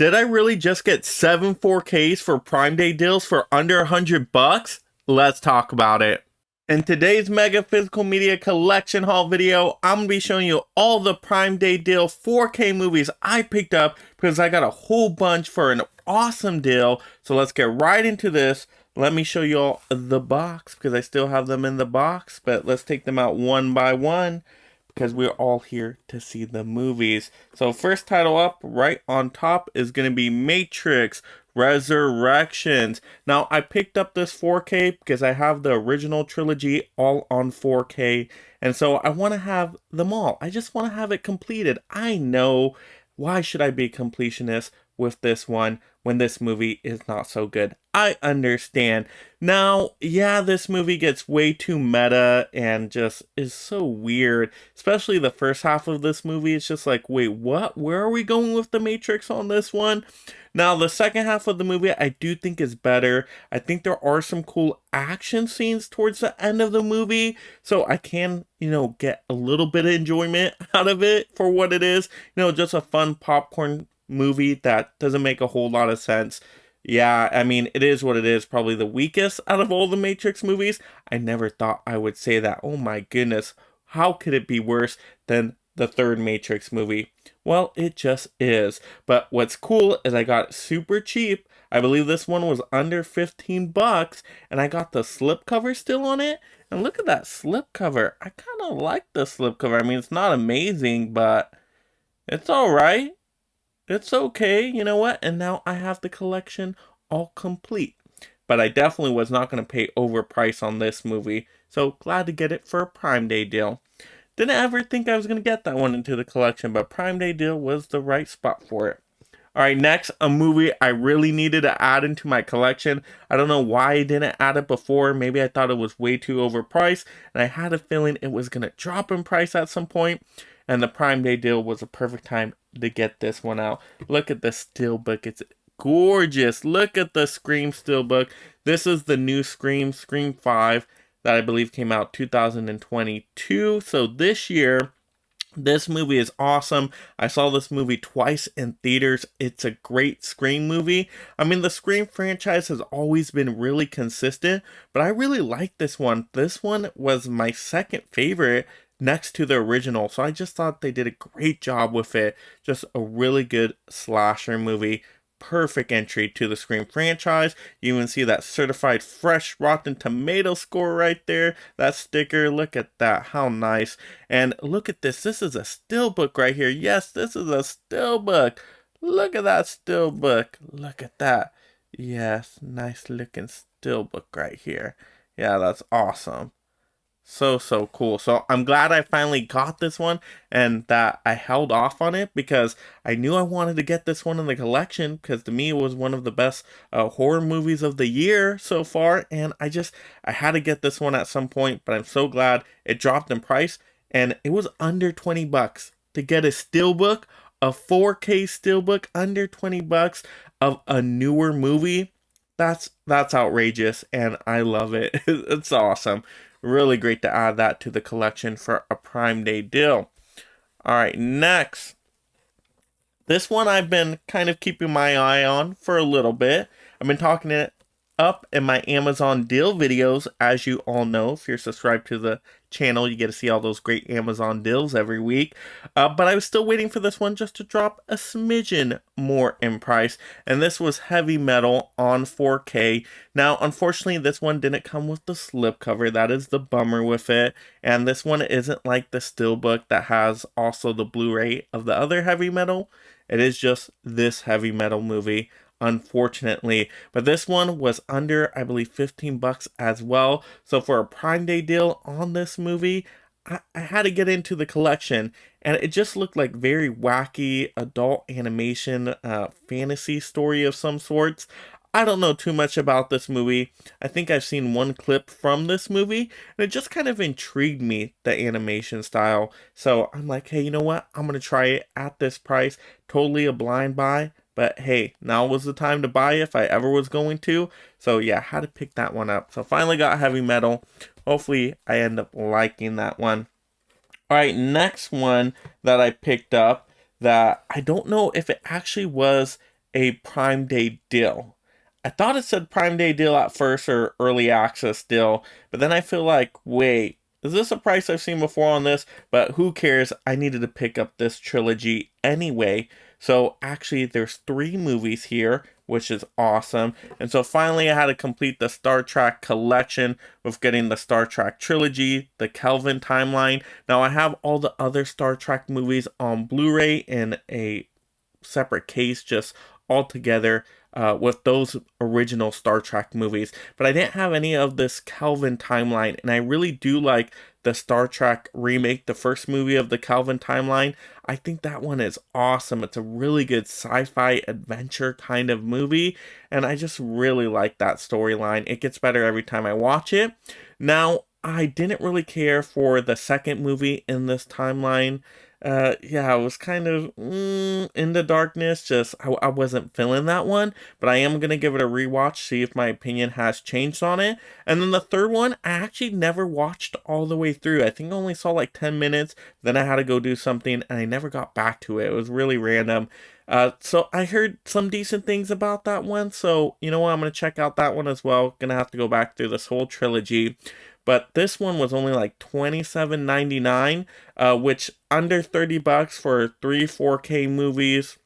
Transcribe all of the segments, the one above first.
Did I really just get 7 4Ks for Prime Day deals for under $100? Let's talk about it. In today's Mega Physical Media Collection haul video, I'm going to be showing you all the Prime Day deal 4K movies I picked up because I got a whole bunch for an awesome deal. So let's get right into this. Let me show you all the box because I still have them in the box, but let's take them out one by one, because we're all here to see the movies. So first title up right on top is going to be Matrix Resurrections. Now I picked up this 4K because I have the original trilogy all on 4K, and so I want to have them all. I just want to have it completed. I know, why should I be a completionist with this one when this movie is not so good? I understand. Now, yeah, this movie gets way too meta and just is so weird. Especially the first half of this movie. It's just like, wait, what? Where are we going with the Matrix on this one? Now, the second half of the movie I do think is better. I think there are some cool action scenes towards the end of the movie. So I can, get a little bit of enjoyment out of it for what it is. Just a fun popcorn movie that doesn't make a whole lot of sense. Yeah, I mean, it is what it is. Probably the weakest out of all the Matrix movies. I never thought I would say that. Oh my goodness. How could it be worse than the third Matrix movie? Well, it just is. But what's cool is I got it super cheap. I believe this one was under 15 bucks, and I got the slipcover still on it. And look at that slipcover. I kind of like the slipcover. I mean, it's not amazing, but it's all right. It's okay, you know what? And now I have the collection all complete. But I definitely was not going to pay overprice on this movie. So glad to get it for a Prime Day deal. Didn't ever think I was going to get that one into the collection, but Prime Day deal was the right spot for it. Alright, next, a movie I really needed to add into my collection. I don't know why I didn't add it before. Maybe I thought it was way too overpriced, and I had a feeling it was going to drop in price at some point. And the Prime Day deal was a perfect time to get this one out. Look at the steelbook. It's gorgeous. Look at the Scream steelbook. This is the new Scream 5, that I believe came out 2022. So this year, this movie is awesome. I saw this movie twice in theaters. It's a great Scream movie. I mean, the Scream franchise has always been really consistent, but I really like this one. This one was my second favorite next to the original, so I just thought they did a great job with it. Just a really good slasher movie. Perfect entry to the Scream franchise. You even see that certified fresh Rotten Tomato score right there. That sticker, look at that, how nice. And look at this, this is a steelbook right here. Yes, this is a steelbook. Look at that steelbook. Look at that. Yes, nice looking steelbook right here. Yeah, that's awesome. So cool. So I'm glad I finally got this one and that I held off on it because I knew I wanted to get this one in the collection because to me it was one of the best horror movies of the year so far, and I had to get this one at some point, but I'm so glad it dropped in price and it was under 20 bucks to get a steelbook, a 4K steelbook under 20 bucks of a newer movie. That's outrageous and I love it. It's awesome. Really great to add that to the collection for a Prime Day deal. Alright, next. This one I've been kind of keeping my eye on for a little bit. I've been talking it up in my Amazon deal videos. As you all know, if you're subscribed to the channel, you get to see all those great Amazon deals every week. But I was still waiting for this one just to drop a smidgen more in price. And this was Heavy Metal on 4K. Now, unfortunately, this one didn't come with the slipcover. That is the bummer with it. And this one isn't like the Steelbook that has also the Blu-ray of the other Heavy Metal. It is just this Heavy Metal movie, unfortunately. But this one was under, I believe, 15 bucks as well. So for a Prime Day deal on this movie, I had to get into the collection, and it just looked like very wacky adult animation fantasy story of some sorts. I don't know too much about this movie. I think I've seen one clip from this movie, and it just kind of intrigued me, the animation style. So I'm like, hey, you know what? I'm going to try it at this price. Totally a blind buy. But hey, now was the time to buy if I ever was going to. So yeah, I had to pick that one up. So finally got Heavy Metal. Hopefully I end up liking that one. Alright, next one that I picked up that I don't know if it actually was a Prime Day deal. I thought it said Prime Day deal at first or early access deal, but then I feel like, wait, is this a price I've seen before on this? But who cares? I needed to pick up this trilogy anyway. So actually, there's 3 movies here, which is awesome. And so finally, I had to complete the Star Trek collection with getting the Star Trek trilogy, the Kelvin timeline. Now I have all the other Star Trek movies on Blu-ray in a separate case, just all together with those original Star Trek movies. But I didn't have any of this Kelvin timeline, and I really do like the Star Trek remake, the first movie of the Kelvin timeline. I think that one is awesome. It's a really good sci-fi adventure kind of movie, and I just really like that storyline. It gets better every time I watch it. Now, I didn't really care for the second movie in this timeline. Yeah, I was kind of in the darkness. Just I wasn't feeling that one, but I am gonna give it a rewatch, see if my opinion has changed on it. And then the third one, I actually never watched all the way through. I think I only saw like 10 minutes. Then I had to go do something, and I never got back to it. It was really random. So I heard some decent things about that one. So you know what, I'm gonna check out that one as well. Gonna have to go back through this whole trilogy. But this one was only like $27.99, which under $30 for 3 4K movies.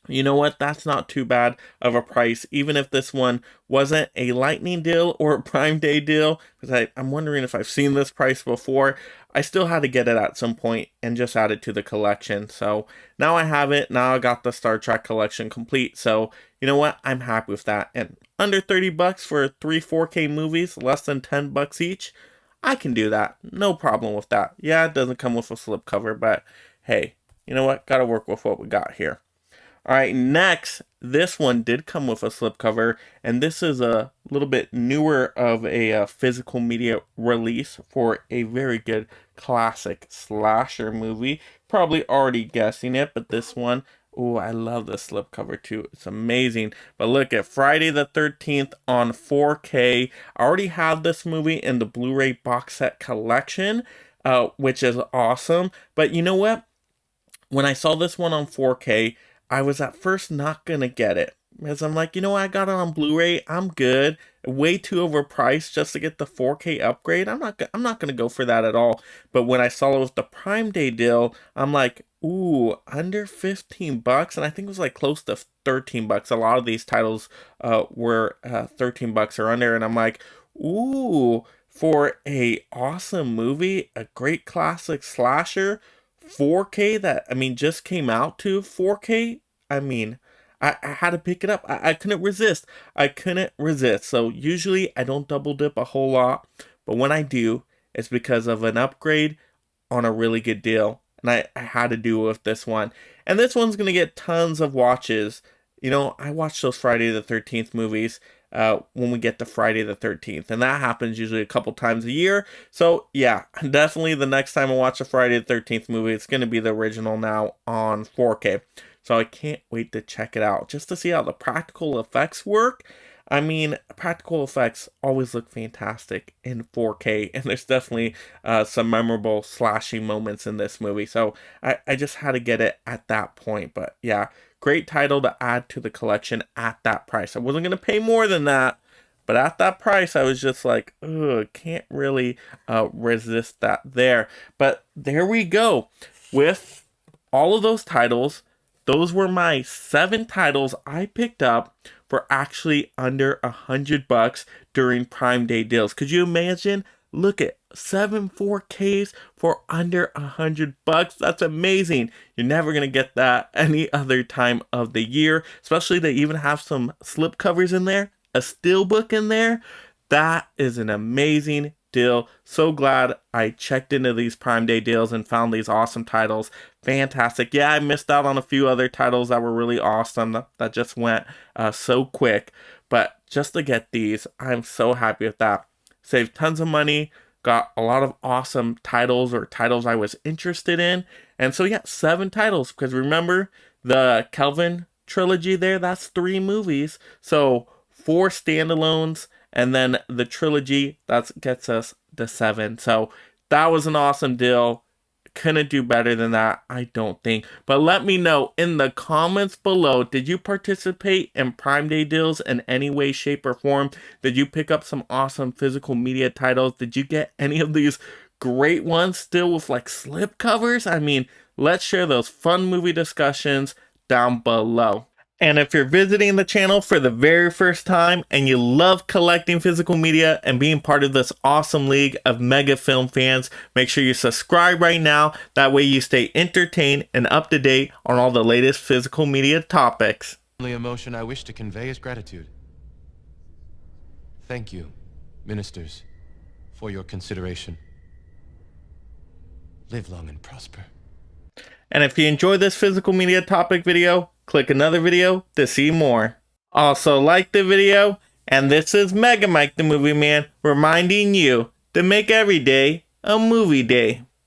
You know what? That's not too bad of a price, even if this one wasn't a Lightning deal or a Prime Day deal, because I'm wondering if I've seen this price before. I still had to get it at some point and just add it to the collection. So now I have it. Now I got the Star Trek collection complete. So you know what? I'm happy with that. And under $30 for 3 4K movies, less than $10 each, I can do that. No problem with that. Yeah, it doesn't come with a slipcover, but hey, you know what? Gotta work with what we got here. All right, next, this one did come with a slipcover, and this is a little bit newer of a physical media release for a very good classic slasher movie. Probably already guessing it, but this one, oh, I love the slipcover too. It's amazing. But look at Friday the 13th on 4K. I already have this movie in the Blu-ray box set collection, which is awesome. But you know what? When I saw this one on 4K, I was at first not gonna get it because I'm like, you know what, I got it on Blu-ray, I'm good. Way too overpriced just to get the 4K upgrade. I'm not gonna go for that at all. But when I saw it with the Prime Day deal, I'm like, ooh, under $15, and I think it was like close to $13. A lot of these titles were $13 or under, and I'm like, ooh, for a awesome movie, a great classic slasher. 4K that, I mean, just came out to 4K. I mean, I had to pick it up. I couldn't resist. I couldn't resist. So usually I don't double dip a whole lot, but when I do, it's because of an upgrade on a really good deal. And I had to do it with this one. And this one's going to get tons of watches. You know, I watch those Friday the 13th movies when we get to Friday the 13th. And that happens usually a couple times a year. So, yeah, definitely the next time I watch a Friday the 13th movie, it's going to be the original now on 4K. So I can't wait to check it out just to see how the practical effects work. I mean, practical effects always look fantastic in 4K, and there's definitely some memorable slashing moments in this movie. So I just had to get it at that point. But yeah, great title to add to the collection at that price. I wasn't going to pay more than that, but at that price, I was just like, ugh, can't really resist that there. But there we go. With all of those titles, those were my 7 titles I picked up for actually under $100 during Prime Day deals. Could you imagine? Look at 7 4Ks for under $100. That's amazing. You're never gonna get that any other time of the year. Especially they even have some slip covers in there, a steelbook in there. That is an amazing deal. So glad I checked into these Prime Day deals and found these awesome titles. Fantastic. Yeah, I missed out on a few other titles that were really awesome that just went so quick. But just to get these, I'm so happy with that. Saved tons of money. Got a lot of awesome titles or titles I was interested in. And so yeah, 7 titles. Because remember, the Kelvin trilogy there, that's 3 movies. So 4 standalones. And then the trilogy, that gets us to 7. So that was an awesome deal. couldn't do better than that, I don't think. But let me know in the comments below, did you participate in Prime Day deals in any way, shape, or form? Did you pick up some awesome physical media titles? Did you get any of these great ones still with like slip covers? I mean, let's share those fun movie discussions down below. And if you're visiting the channel for the very first time and you love collecting physical media and being part of this awesome league of mega film fans, make sure you subscribe right now. That way you stay entertained and up to date on all the latest physical media topics. The only emotion I wish to convey is gratitude. Thank you, ministers, for your consideration. Live long and prosper. And if you enjoyed this physical media topic video, click another video to see more. Also like the video, and this is Mega Mike the Movie Man reminding you to make every day a movie day.